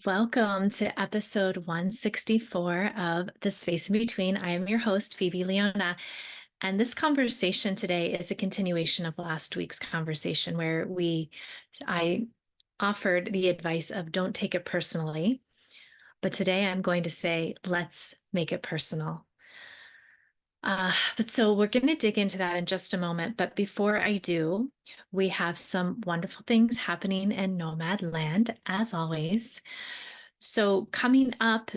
Welcome to episode 164 of The Space in Between. I am your host, Phoebe Leona. And this conversation today is a continuation of last week's conversation where I offered the advice of don't take it personally. But today I'm going to say, let's make it personal. But so we're going to dig into that in just a moment. But before I do, we have some wonderful things happening in nOMad land, as always. So coming up,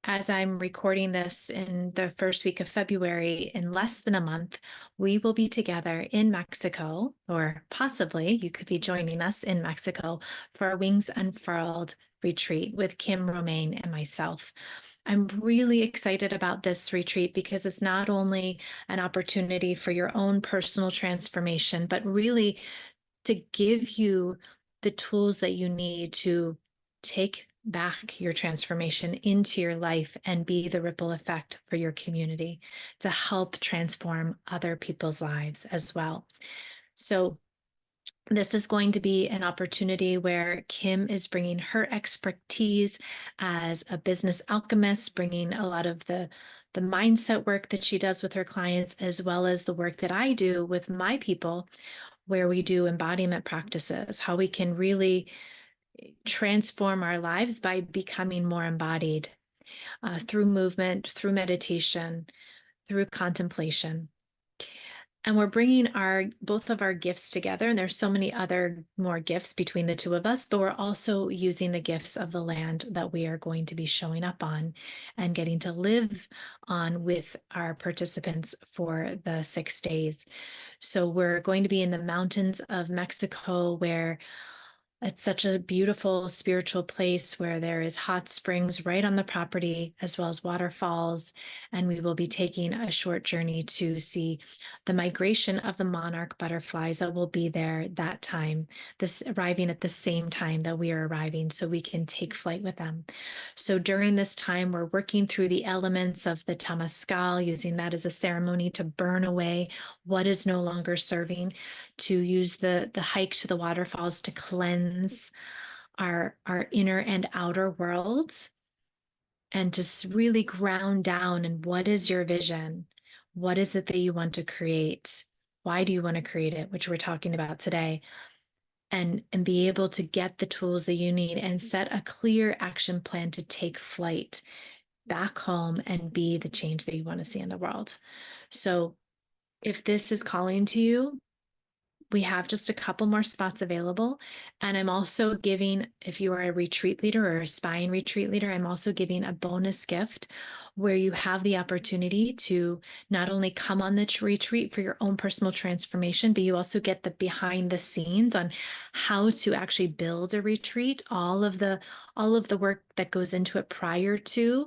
as I'm recording this in the first week of February, in less than a month, we will be together in Mexico, or possibly you could be joining us in Mexico for our Wings Unfurled retreat with Kim Romaine and myself. I'm really excited about this retreat because it's not only an opportunity for your own personal transformation, but really to give you the tools that you need to take back your transformation into your life and be the ripple effect for your community to help transform other people's lives as well. So this is going to be an opportunity where Kim is bringing her expertise as a business alchemist, bringing a lot of the mindset work that she does with her clients, as well as the work that I do with my people, where we do embodiment practices, how we can really transform our lives by becoming more embodied through movement, through meditation, through contemplation. And we're bringing both of our gifts together. And there's so many other more gifts between the two of us, but we're also using the gifts of the land that we are going to be showing up on and getting to live on with our participants for the 6 days. So we're going to be in the mountains of Mexico, where it's such a beautiful spiritual place where there is hot springs right on the property, as well as waterfalls. And we will be taking a short journey to see the migration of the monarch butterflies that will be there that time, this arriving at the same time that we are arriving, so we can take flight with them. So during this time, we're working through the elements of the Temazcal, using that as a ceremony to burn away what is no longer serving, to use the hike to the waterfalls to cleanse our inner and outer worlds, and to really ground down in what is your vision? What is it that you want to create? Why do you want to create it? Which we're talking about today. And be able to get the tools that you need and set a clear action plan to take flight back home and be the change that you want to see in the world. So if this is calling to you, we have just a couple more spots available. And I'm also giving, if you are a retreat leader or a spine retreat leader, I'm also giving a bonus gift where you have the opportunity to not only come on the retreat for your own personal transformation, but you also get the behind the scenes on how to actually build a retreat, all of the work that goes into it prior to,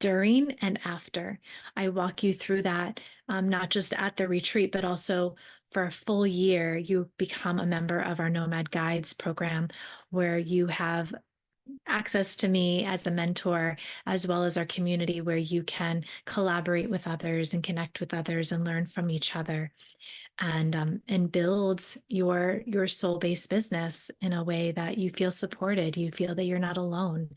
during and after. I walk you through that, not just at the retreat, but also for a full year. You become a member of our nOMad Guides program, where you have access to me as a mentor, as well as our community, where you can collaborate with others and connect with others and learn from each other, and build your soul-based business in a way that you feel supported, you feel that you're not alone.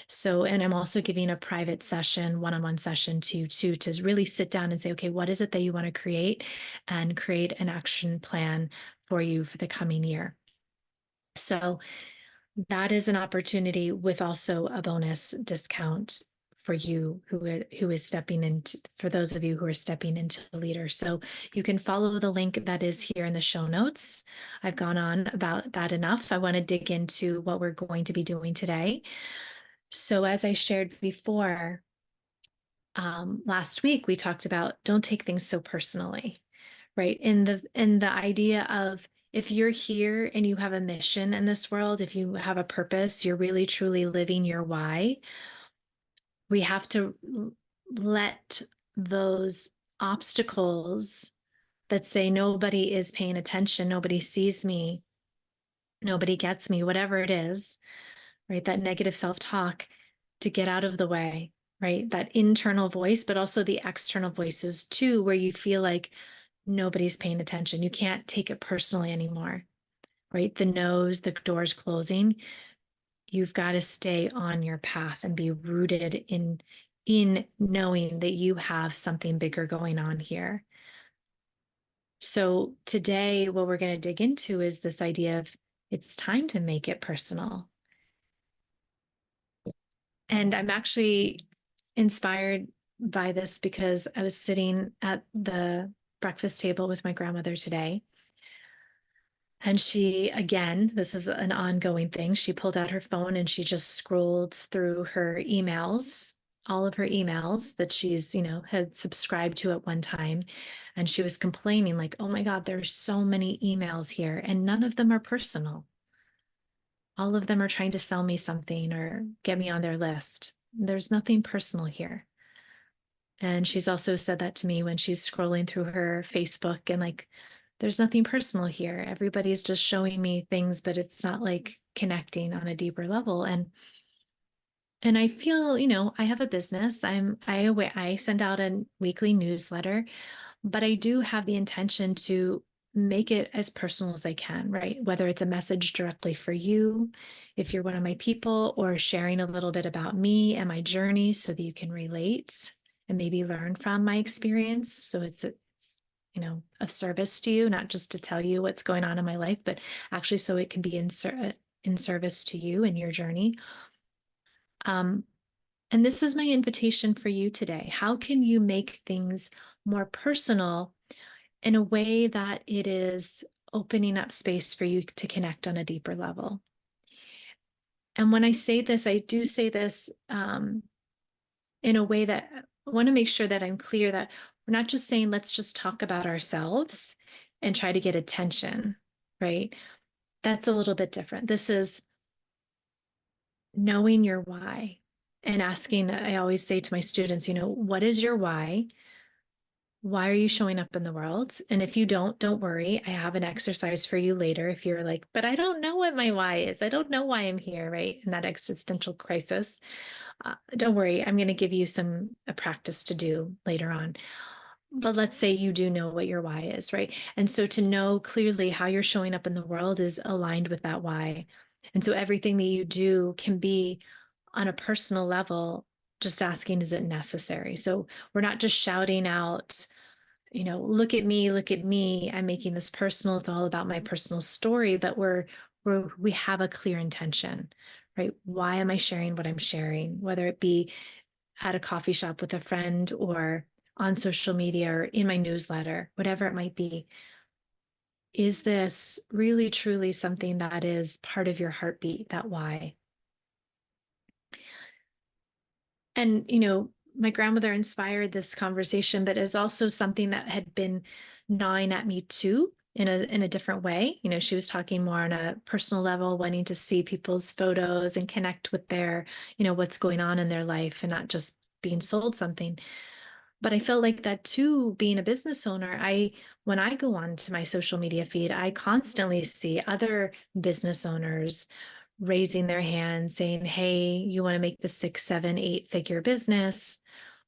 So, and I'm also giving a private session, one-on-one session to really sit down and say, okay, what is it that you want to create, and create an action plan for you for the coming year. So that is an opportunity with also a bonus discount for you who is stepping into, for those of you who are stepping into the leader. So you can follow the link that is here in the show notes. I've gone on about that enough. I want to dig into what we're going to be doing today. So as I shared before, last week, we talked about don't take things so personally, right? In the idea of, if you're here and you have a mission in this world, if you have a purpose, you're really truly living your why, we have to let those obstacles that say nobody is paying attention, nobody sees me, nobody gets me, whatever it is, right? That negative self-talk, to get out of the way, right? That internal voice, but also the external voices too, where you feel like nobody's paying attention. You can't take it personally anymore, right? The no's, the doors closing. you've got to stay on your path and be rooted in knowing that you have something bigger going on here. So today, what we're going to dig into is this idea of it's time to make it personal. And I'm actually inspired by this because I was sitting at the breakfast table with my grandmother today. And she, again, this is an ongoing thing. She pulled out her phone and she just scrolled through her emails, all of her emails that she's, had subscribed to at one time. And she was complaining, like, oh my God, there's so many emails here, and none of them are personal. All of them are trying to sell me something or get me on their list. There's nothing personal here. And she's also said that to me when she's scrolling through her Facebook and like, there's nothing personal here. Everybody's just showing me things, but it's not like connecting on a deeper level. And I feel, I have a business. I send out a weekly newsletter, but I do have the intention to make it as personal as I can, right? Whether it's a message directly for you, if you're one of my people, or sharing a little bit about me and my journey so that you can relate and maybe learn from my experience. So it's of service to you, not just to tell you what's going on in my life, but actually so it can be in service to you and your journey. And this is my invitation for you today. How can you make things more personal in a way that it is opening up space for you to connect on a deeper level? And when I say this, I do say this in a way that I want to make sure that I'm clear that we're not just saying, let's just talk about ourselves and try to get attention, right? That's a little bit different. This is knowing your why and asking. I always say to my students, what is your why? Why are you showing up in the world? And if you don't worry. I have an exercise for you later. If you're like, but I don't know what my why is. I don't know why I'm here, right? In that existential crisis. Don't worry. I'm going to give you a practice to do later on. But let's say you do know what your why is, right? And so to know clearly how you're showing up in the world is aligned with that why. And so everything that you do can be on a personal level, just asking, is it necessary? So we're not just shouting out, look at me, look at me. I'm making this personal. It's all about my personal story, but we have a clear intention, right? Why am I sharing what I'm sharing? Whether it be at a coffee shop with a friend or on social media or in my newsletter, whatever it might be. Is this really truly something that is part of your heartbeat, that why? And, my grandmother inspired this conversation, but it was also something that had been gnawing at me too, in a different way. She was talking more on a personal level, wanting to see people's photos and connect with their, what's going on in their life and not just being sold something. But I felt like that too, being a business owner. When I go on to my social media feed, I constantly see other business owners raising their hand saying, hey, you want to make the 6, 7, 8-figure business,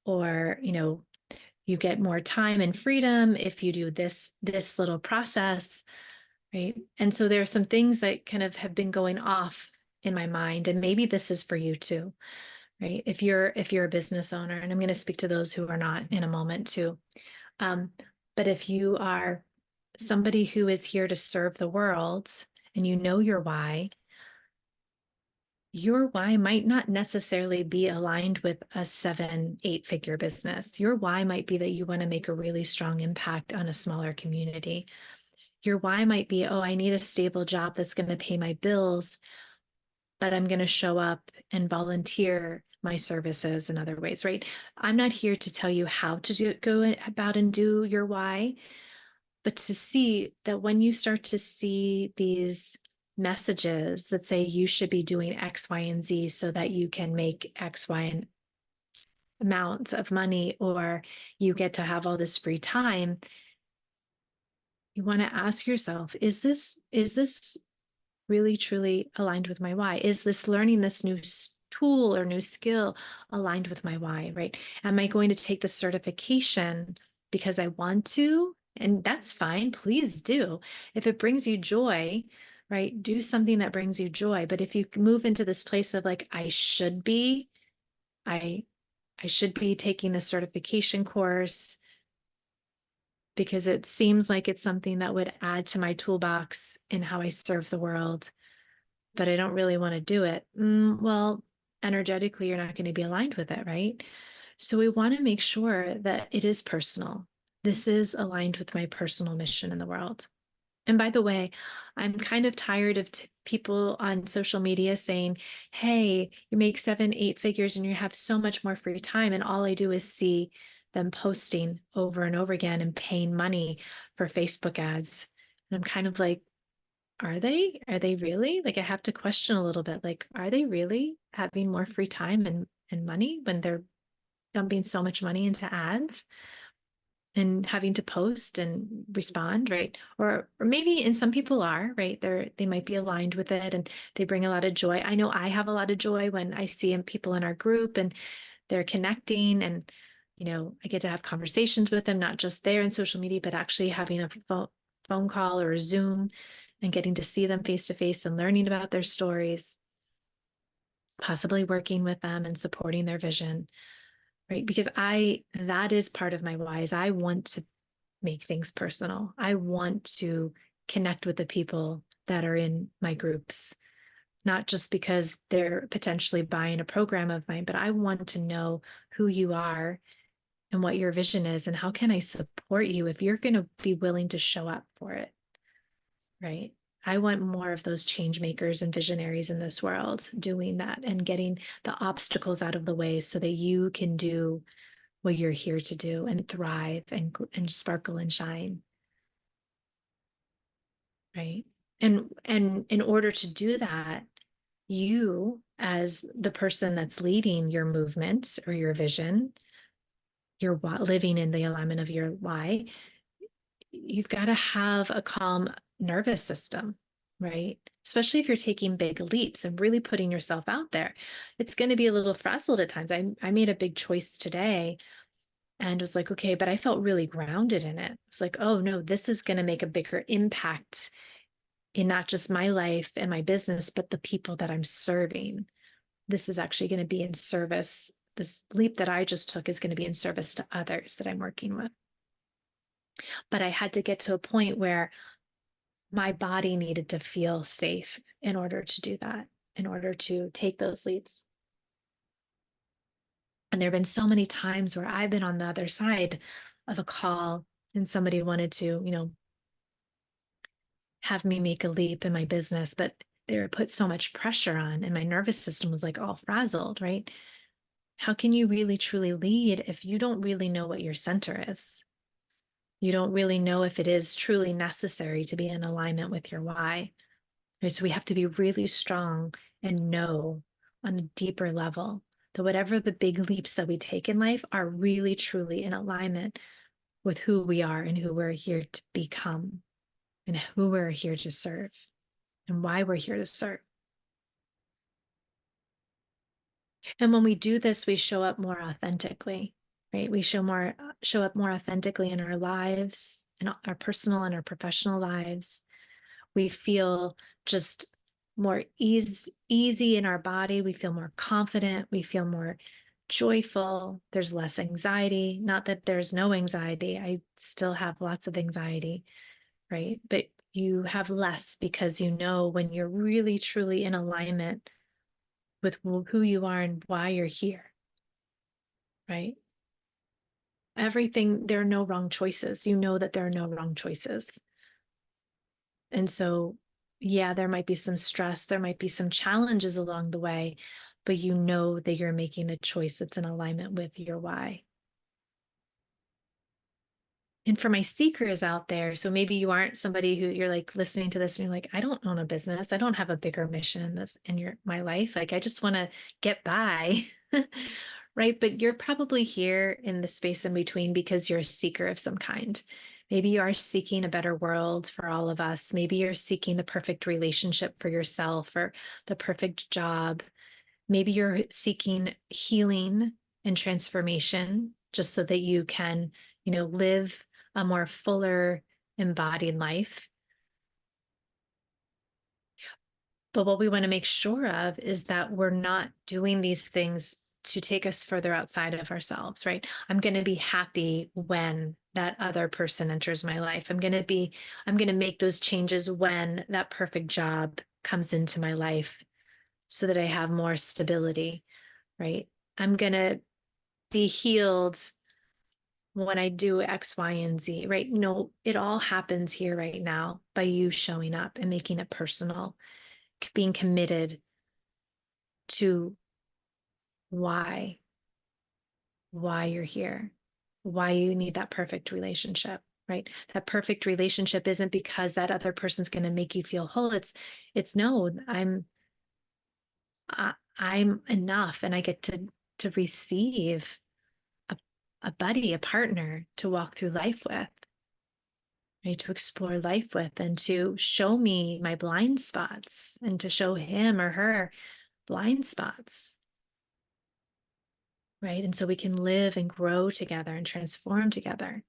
or, you get more time and freedom if you do this little process, right? And so there are some things that kind of have been going off in my mind, and maybe this is for you too, right? If you're a business owner, and I'm going to speak to those who are not in a moment too. But if you are somebody who is here to serve the world and you know your why might not necessarily be aligned with a 7, 8-figure business. Your why might be that you want to make a really strong impact on a smaller community. Your why might be, oh, I need a stable job that's going to pay my bills, but I'm going to show up and volunteer my services in other ways, right? I'm not here to tell you how to go about and do your why, but to see that when you start to see these messages that say you should be doing X, Y, and Z so that you can make X, Y, and amounts of money, or you get to have all this free time, you want to ask yourself, is this really truly aligned with my why? Is this learning this new tool or new skill aligned with my why, right? Am I going to take the certification because I want to? And that's fine. Please do. If it brings you joy, right? Do something that brings you joy. But if you move into this place of like, I I should be taking this certification course because it seems like it's something that would add to my toolbox in how I serve the world, but I don't really want to do it. Well, energetically, you're not going to be aligned with it, right? So we want to make sure that it is personal. This is aligned with my personal mission in the world. And by the way, I'm kind of tired of people on social media saying, hey, you make 7, 8 figures and you have so much more free time. And all I do is see them posting over and over again and paying money for Facebook ads. And I'm kind of like, are they? Are they really? Like, I have to question a little bit, like, are they really having more free time and money when they're dumping so much money into ads? And having to post and respond, right? Or maybe, and some people are, right? They might be aligned with it and they bring a lot of joy. I know I have a lot of joy when I see people in our group and they're connecting, and I get to have conversations with them, not just there in social media, but actually having a phone call or a Zoom and getting to see them face to face and learning about their stories, possibly working with them and supporting their vision, right? Because that is part of my why, is I want to make things personal. I want to connect with the people that are in my groups, not just because they're potentially buying a program of mine, but I want to know who you are and what your vision is and how can I support you if you're going to be willing to show up for it, right? I want more of those change makers and visionaries in this world doing that and getting the obstacles out of the way so that you can do what you're here to do and thrive and sparkle and shine. Right. And in order to do that, you, as the person that's leading your movement or your vision, you're living in the alignment of your why, you've got to have a calm nervous system, right? Especially if you're taking big leaps and really putting yourself out there. It's going to be a little frazzled at times. I made a big choice today and was like, okay, but I felt really grounded in it. It's like, oh no, this is going to make a bigger impact in not just my life and my business, but the people that I'm serving. This is actually going to be in service. This leap that I just took is going to be in service to others that I'm working with. But I had to get to a point where my body needed to feel safe in order to do that, in order to take those leaps. And there have been so many times where I've been on the other side of a call and somebody wanted to, have me make a leap in my business, but they were put so much pressure on and my nervous system was like all frazzled, right? How can you really truly lead if you don't really know what your center is? You don't really know if it is truly necessary to be in alignment with your why. Right? So we have to be really strong and know on a deeper level that whatever the big leaps that we take in life are really truly in alignment with who we are and who we're here to become and who we're here to serve and why we're here to serve. And when we do this, we show up more authentically, right? We show up more authentically in our lives, in our personal and our professional lives. We feel just more easy in our body. We feel more confident. We feel more joyful. There's less anxiety. Not that there's no anxiety. I still have lots of anxiety, right? But you have less because you know when you're really truly in alignment with who you are and why you're here, right? Everything, there are no wrong choices. You know that there are no wrong choices. And so, yeah, there might be some stress, there might be some challenges along the way, but you know that you're making the choice that's in alignment with your why. And for my seekers out there, so maybe you aren't somebody who you're like listening to this and you're like, I don't own a business. I don't have a bigger mission in this in my life. Like I just want to get by. Right. But you're probably here in the space in between because you're a seeker of some kind. Maybe you are seeking a better world for all of us. Maybe you're seeking the perfect relationship for yourself or the perfect job. Maybe you're seeking healing and transformation just so that you can, live a more fuller embodied life. But what we want to make sure of is that we're not doing these things to take us further outside of ourselves, right? I'm going to be happy when that other person enters my life. I'm going to make those changes when that perfect job comes into my life so that I have more stability, right? I'm going to be healed when I do X, Y, and Z, right? It all happens here right now by you showing up and making it personal, being committed to why you're here, why you need that perfect relationship, right? That perfect relationship isn't because that other person's going to make you feel whole. It's no, I'm enough, and I get to receive a buddy, a partner to walk through life with, right? To explore life with, and to show me my blind spots, and to show him or her blind spots, right? And so we can live and grow together and transform together.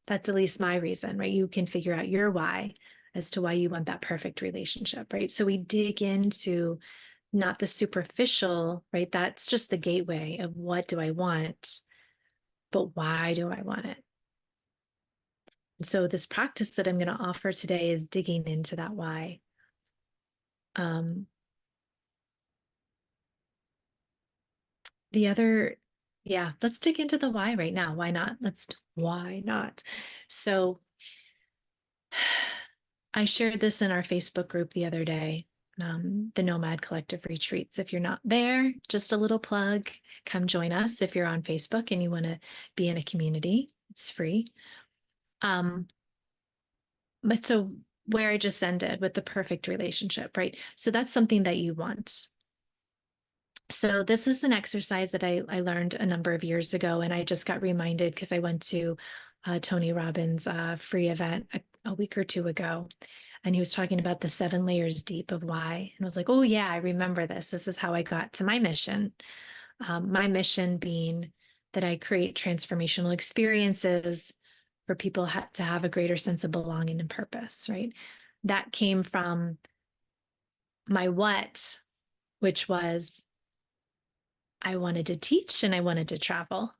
That's at least my reason, right? You can figure out your why as to why you want that perfect relationship, right? So we dig into not the superficial, right? That's just the gateway of what do I want, but why do I want it? So this practice that I'm going to offer today is digging into that why. Um, let's dig into the why right now. Why not? Why not? So I shared this in our Facebook group the other day, the nOMad Collective Retreats. If you're not there, just a little plug, come join us if you're on Facebook and you want to be in a community. It's free. But so where I just ended with the perfect relationship, right? So that's something that you want. So this is an exercise that I learned a number of years ago, and I just got reminded because I went to Tony Robbins' free event a week or two ago, and he was talking about the 7 layers deep of why. And I was like, oh yeah, I remember this. This is how I got to my mission. My mission being that I create transformational experiences for people to have a greater sense of belonging and purpose, right? That came from my what, which was I wanted to teach and I wanted to travel.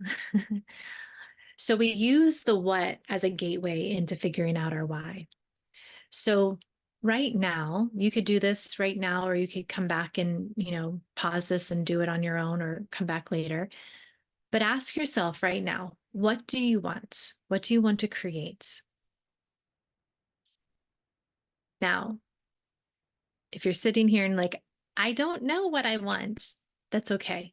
So we use the what as a gateway into figuring out our why. So right now, you could do this right now, or you could come back and, pause this and do it on your own or come back later. But ask yourself right now, what do you want? What do you want to create? Now, if you're sitting here and like, I don't know what I want, that's okay.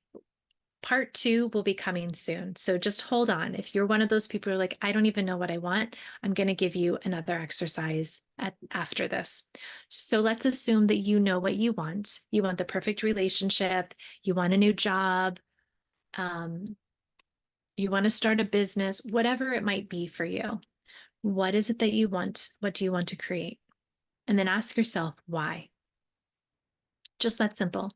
Part 2 will be coming soon. So just hold on. If you're one of those people who are like, I don't even know what I want, I'm going to give you another exercise after this. So let's assume that you know what you want. You want the perfect relationship. You want a new job. You want to start a business, whatever it might be for you. What is it that you want? What do you want to create? And then ask yourself why. Just that simple.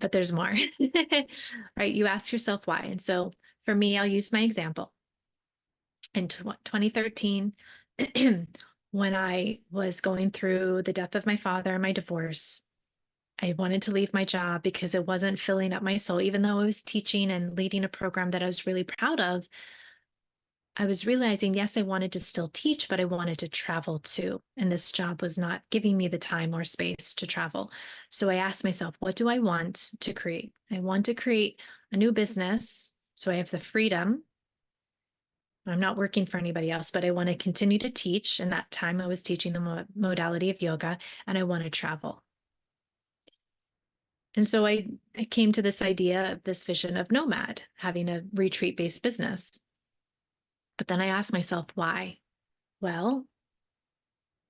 But there's more, right? You ask yourself why. And so for me, I'll use my example. In 2013, when I was going through the death of my father and my divorce, I wanted to leave my job because it wasn't filling up my soul. Even though I was teaching and leading a program that I was really proud of, I was realizing, yes, I wanted to still teach, but I wanted to travel too. And this job was not giving me the time or space to travel. So I asked myself, what do I want to create? I want to create a new business so I have the freedom. I'm not working for anybody else, but I want to continue to teach. And that time I was teaching the modality of yoga, and I want to travel. And so I came to this idea of this vision of nOMad, having a retreat-based business. But then I asked myself, why? Well,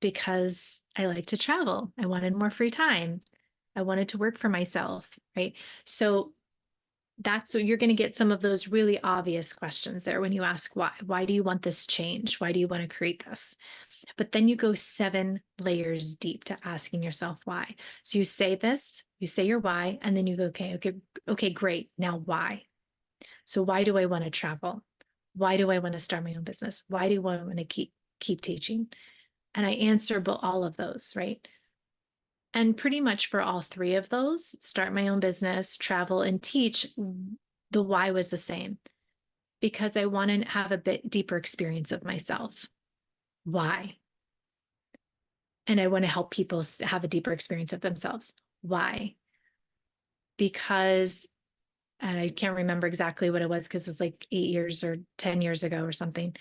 because I like to travel. I wanted more free time. I wanted to work for myself, right? So you're going to get some of those really obvious questions there when you ask why. Why do you want this change? Why do you want to create this? But then you go 7 layers deep to asking yourself why. So you say this, you say your why, and then you go, okay, great. Now why? So why do I want to travel? Why do I want to start my own business? Why do I want to keep teaching? And I answer all of those, right? And pretty much for all three of those, start my own business, travel, and teach, the why was the same because I want to have a bit deeper experience of myself. Why? And I want to help people have a deeper experience of themselves. Why? Because, and I can't remember exactly what it was because it was like 8 years or 10 years ago or something.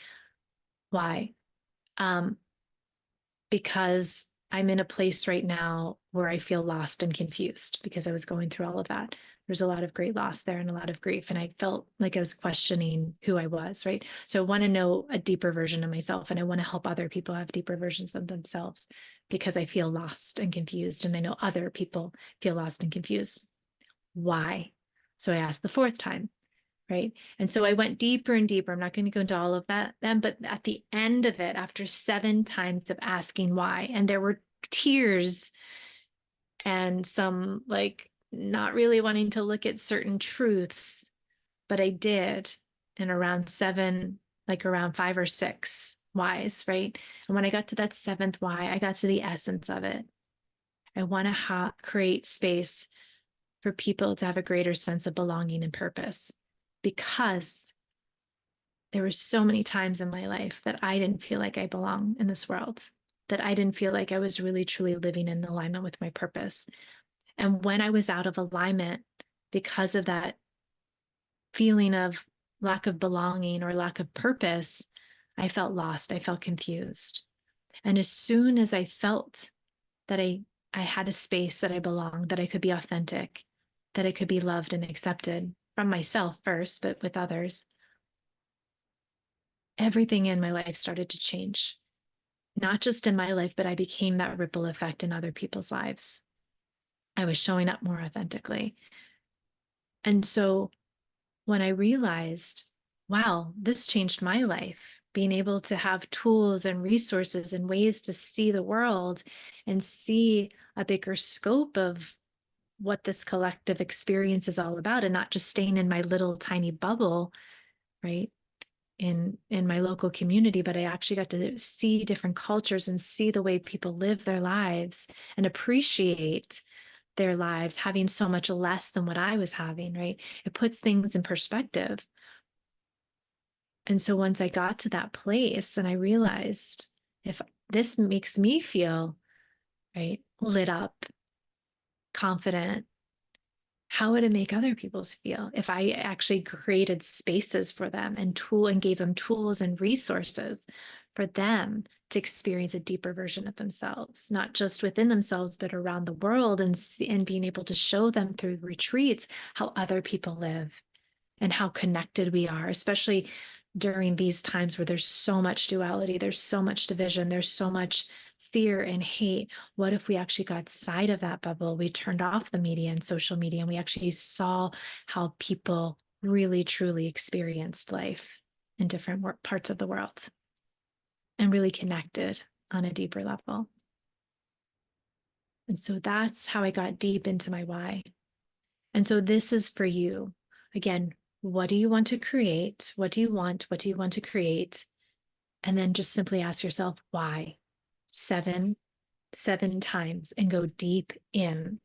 Why? Because I'm in a place right now where I feel lost and confused because I was going through all of that. There's a lot of great loss there and a lot of grief. And I felt like I was questioning who I was, right? So I want to know a deeper version of myself and I want to help other people have deeper versions of themselves because I feel lost and confused. And I know other people feel lost and confused. Why? So I asked the fourth time, right? And so I went deeper and deeper. I'm not going to go into all of that then, but at the end of it, after 7 times of asking why, and there were tears and some like not really wanting to look at certain truths, but I did. And around 7, like around 5 or 6 whys, right? And when I got to that 7th why, I got to the essence of it. I want to create space for people to have a greater sense of belonging and purpose because there were so many times in my life that I didn't feel like I belong in this world, that I didn't feel like I was really truly living in alignment with my purpose. And when I was out of alignment because of that feeling of lack of belonging or lack of purpose, I felt lost. I felt confused. And as soon as I felt that I had a space that I belonged, that I could be authentic, that I could be loved and accepted from myself first, but with others, everything in my life started to change. Not just in my life, but I became that ripple effect in other people's lives. I was showing up more authentically. And so when I realized, wow, this changed my life, being able to have tools and resources and ways to see the world and see a bigger scope of what this collective experience is all about and not just staying in my little tiny bubble, right? In my local community, but I actually got to see different cultures and see the way people live their lives and appreciate their lives having so much less than what I was having, right? It puts things in perspective. And so once I got to that place and I realized if this makes me feel right, lit up, confident, how would it make other people's feel if I actually created spaces for them and gave them tools and resources for them to experience a deeper version of themselves, not just within themselves, but around the world and being able to show them through retreats how other people live and how connected we are, especially during these times where there's so much duality, there's so much division, there's so much fear and hate. What if we actually got outside of that bubble? We turned off the media and social media and we actually saw how people really truly experienced life in different parts of the world and really connected on a deeper level. And so that's how I got deep into my why. And so this is for you. Again, what do you want to create? What do you want? What do you want to create? And then just simply ask yourself why 7 times and go deep in.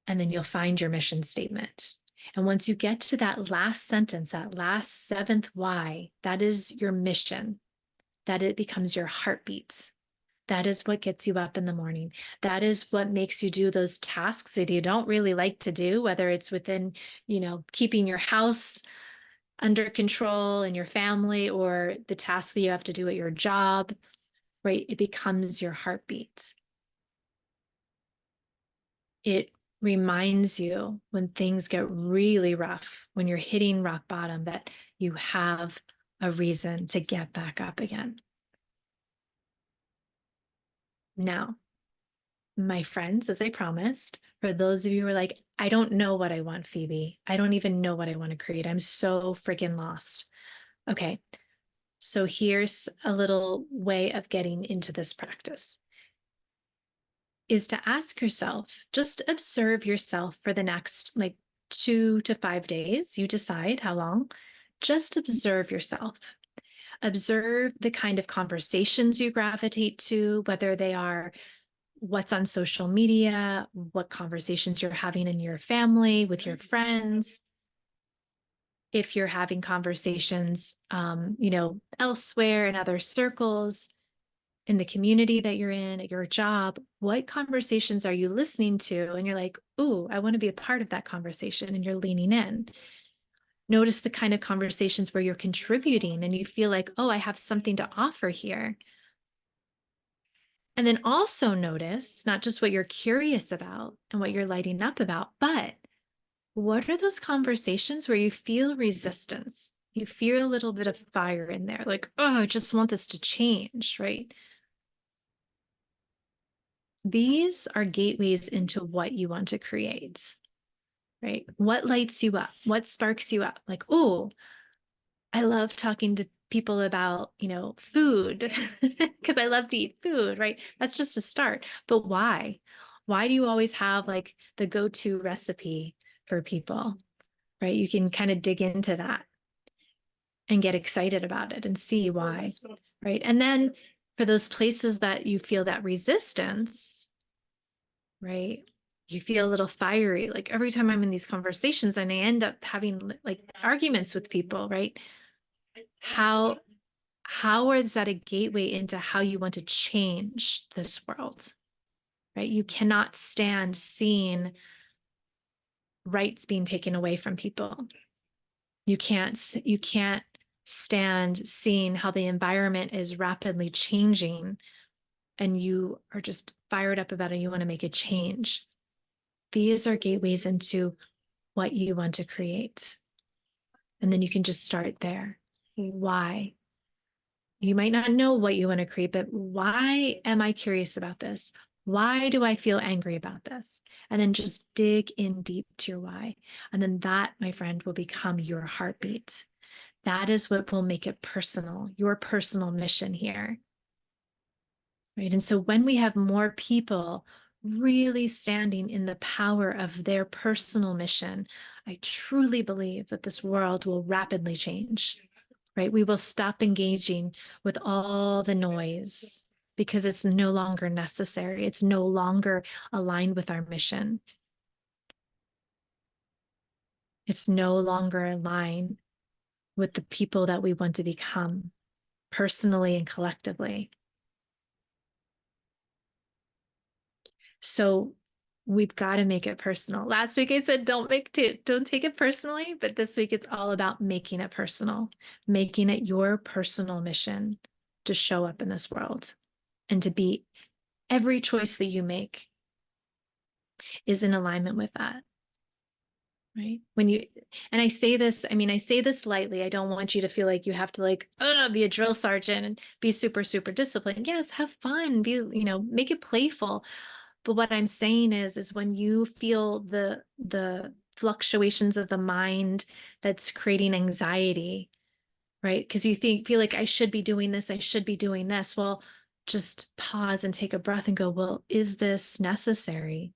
And then you'll find your mission statement. And once you get to that last sentence, that last 7th why, that is your mission, that it becomes your heartbeat. That is what gets you up in the morning. That is what makes you do those tasks that you don't really like to do, whether it's within, keeping your house under control and your family or the tasks that you have to do at your job, right? It becomes your heartbeat. It reminds you when things get really rough, when you're hitting rock bottom, that you have a reason to get back up again. Now, my friends, as I promised, for those of you who are like, I don't know what I want, Phoebe. I don't even know what I want to create. I'm so freaking lost. Okay, so here's a little way of getting into this practice is to ask yourself, just observe yourself for the next like 2 to 5 days. You decide how long. Just observe yourself. Observe the kind of conversations you gravitate to, whether they are what's on social media, what conversations you're having in your family, with your friends. If you're having conversations, elsewhere in other circles, in the community that you're in, at your job, what conversations are you listening to? And you're like, ooh, I want to be a part of that conversation. And you're leaning in. Notice the kind of conversations where you're contributing and you feel like, oh, I have something to offer here. And then also notice not just what you're curious about and what you're lighting up about, but what are those conversations where you feel resistance? You feel a little bit of fire in there, like, oh, I just want this to change, right? These are gateways into what you want to create, right? What lights you up? What sparks you up? Like, oh, I love talking to people about, food because I love to eat food, right? That's just a start. But why? Why do you always have like the go-to recipe for people, right? You can kind of dig into that and get excited about it and see why, right? And then for those places that you feel that resistance, right? You feel a little fiery. Like every time I'm in these conversations and I end up having like arguments with people, right? How is that a gateway into how you want to change this world, right? You cannot stand seeing rights being taken away from people. You can't stand seeing how the environment is rapidly changing and you are just fired up about it. You want to make a change. These are gateways into what you want to create. And then you can just start there. Why? You might not know what you want to create, but why am I curious about this? Why do I feel angry about this? And then just dig in deep to your why. And then that, my friend, will become your heartbeat. That is what will make it personal, your personal mission here. Right. And so when we have more people really standing in the power of their personal mission, I truly believe that this world will rapidly change. Right? We will stop engaging with all the noise because it's no longer necessary. It's no longer aligned with our mission. It's no longer aligned with the people that we want to become personally and collectively. So we've got to make it personal. Last week I said don't take it personally, but this week it's all about making it personal, making it your personal mission to show up in this world and to be every choice that you make is in alignment with that. Right. And I say this, I say this lightly. I don't want you to feel like you have to be a drill sergeant and be super, super disciplined. Yes, have fun, make it playful. But what I'm saying is when you feel the fluctuations of the mind that's creating anxiety, right? Because you feel like I should be doing this, I should be doing this. Well, just pause and take a breath and go, well, is this necessary?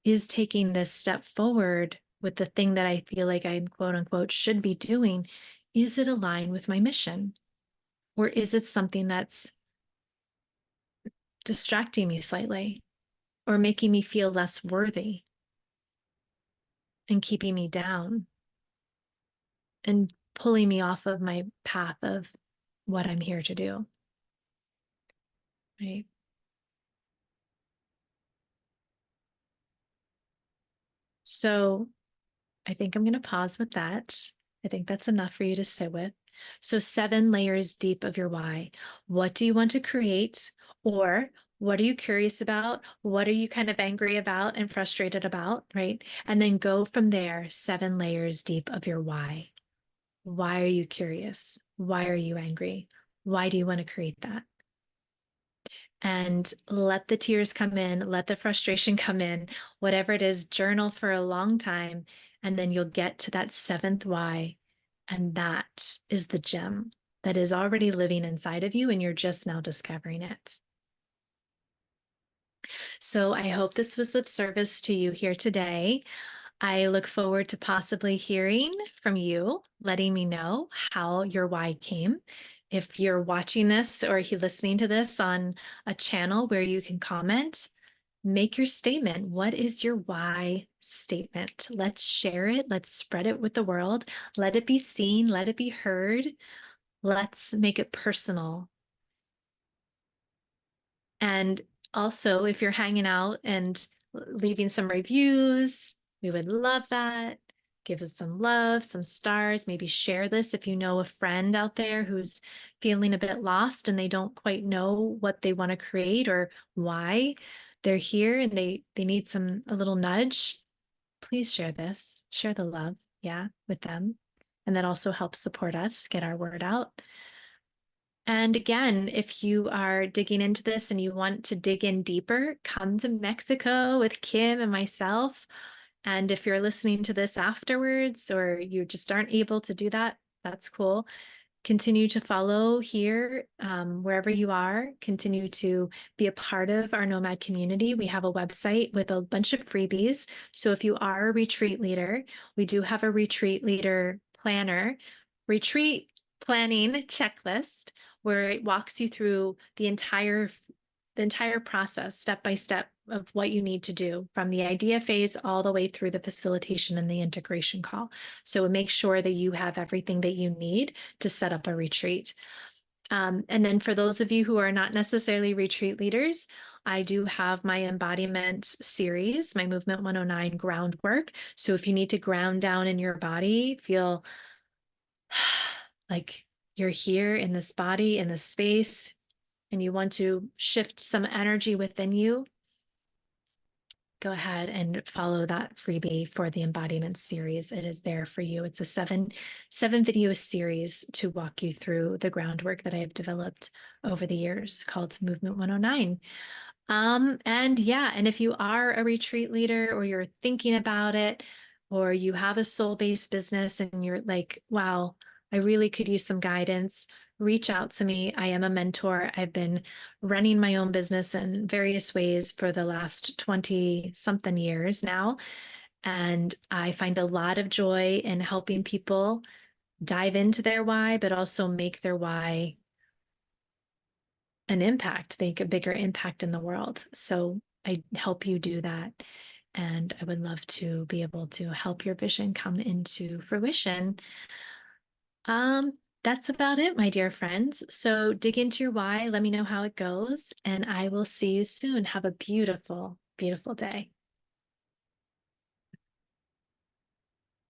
Is taking this step forward with the thing that I feel like I quote unquote should be doing, is it aligned with my mission? Or is it something that's distracting me slightly or making me feel less worthy and keeping me down and pulling me off of my path of what I'm here to do? Right. So I think I'm going to pause with that. I think that's enough for you to sit with. So 7 layers deep of your why. What do you want to create? Or what are you curious about? What are you kind of angry about and frustrated about? Right. And then go from there, 7 layers deep of your why. Why are you curious? Why are you angry? Why do you want to create that? And let the tears come in, let the frustration come in, whatever it is, journal for a long time. And then you'll get to that 7th why. And that is the gem that is already living inside of you, and you're just now discovering it. So I hope this was of service to you here today. I look forward to possibly hearing from you, letting me know how your why came. If you're watching this or listening to this on a channel where you can comment, make your statement. What is your why statement? Let's share it. Let's spread it with the world. Let it be seen. Let it be heard. Let's make it personal. And also, if you're hanging out and leaving some reviews, we would love that. Give us some love, some stars. Maybe share this if you know a friend out there who's feeling a bit lost and they don't quite know what they want to create or why they're here and they need a little nudge. Please share this. Share the love, yeah, with them. And that also helps support us get our word out. And again, if you are digging into this and you want to dig in deeper, come to Mexico with Kim and myself. And if you're listening to this afterwards or you just aren't able to do that, that's cool. Continue to follow here wherever you are. Continue to be a part of our nOMad community. We have a website with a bunch of freebies. So if you are a retreat leader, we do have a retreat leader planner, retreat planning checklist where it walks you through the entire process, step by step, of what you need to do from the idea phase all the way through the facilitation and the integration call. So make sure that you have everything that you need to set up a retreat. And then for those of you who are not necessarily retreat leaders, I do have my embodiment series, my Movement 109 groundwork. So if you need to ground down in your body, feel like you're here in this body, in this space, and you want to shift some energy within you, go ahead and follow that freebie for the embodiment series. It is there for you. It's a seven video series to walk you through the groundwork that I have developed over the years called Movement 109. And yeah, and if you are a retreat leader or you're thinking about it, or you have a soul-based business and you're like, wow, I really could use some guidance, reach out to me. I am a mentor. I've been running my own business in various ways for the last 20 something years now. And I find a lot of joy in helping people dive into their why, but also make their why an impact, make a bigger impact in the world. So I help you do that. And I would love to be able to help your vision come into fruition. That's about it, my dear friends. So dig into your why, let me know how it goes, and I will see you soon. Have a beautiful, beautiful day.